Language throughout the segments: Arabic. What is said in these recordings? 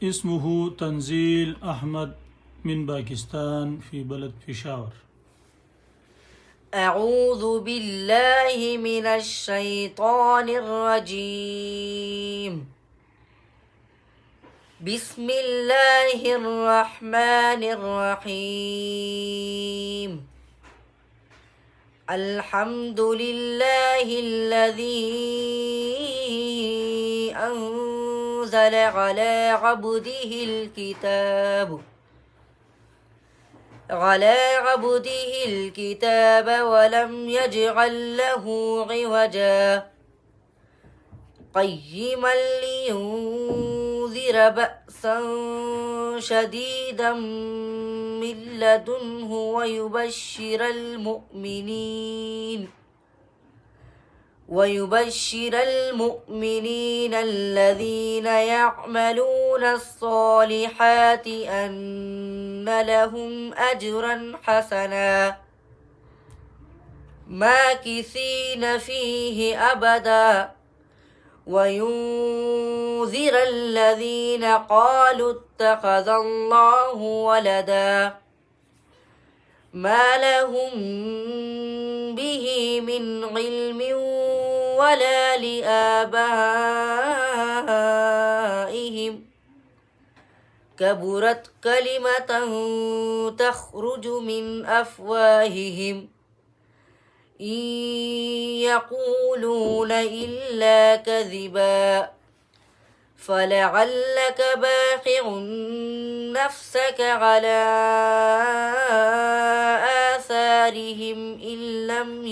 اسمه تنزيل أحمد من باكستان في بلد بيشاور. أعوذ بالله من الشيطان الرجيم. بسم الله الرحمن الرحيم. الحمد لله الذي أنزل على عبده الكتاب ولم يجعل له عوجا قيما لينذر بأسا شديدا من لدنه ويبشر المؤمنين الذين يعملون الصالحات أن لهم أجرا حسنا ماكثين فيه أبدا وينذر الذين قالوا اتخذ الله ولدا ما لهم به من علم ولا لآبائهم كبرت كلمة تخرج من أفواههم إن يقولون إلا كذبا فلعلك باخع نفسك على آثارهم إن لم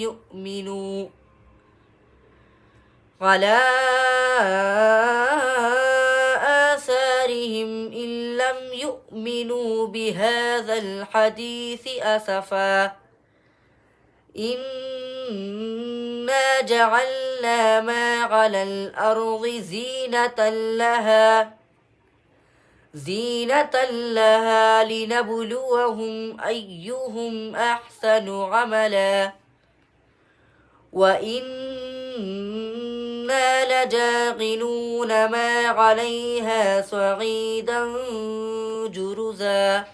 يؤمنوا بهذا الحديث أسفا إنا جعلنا ما على الأرض زينة لها لنبلوهم أيهم أحسن عملا وإنا لجاعلون ما عليها صعيدا جرزا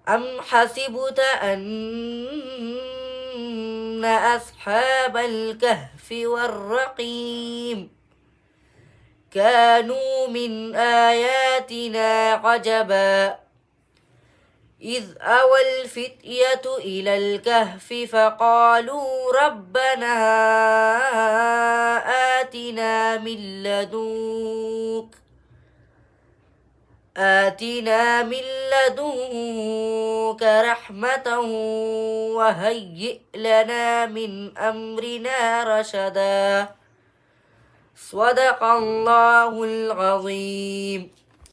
أم حسبت أن أصحاب الكهف والرقيم كانوا من آياتنا عجبا إذ أوى الفتية إلى الكهف فقالوا ربنا آتنا من لدنك رحمة وهيئ لنا من أمرنا رشدا صدق الله العظيم.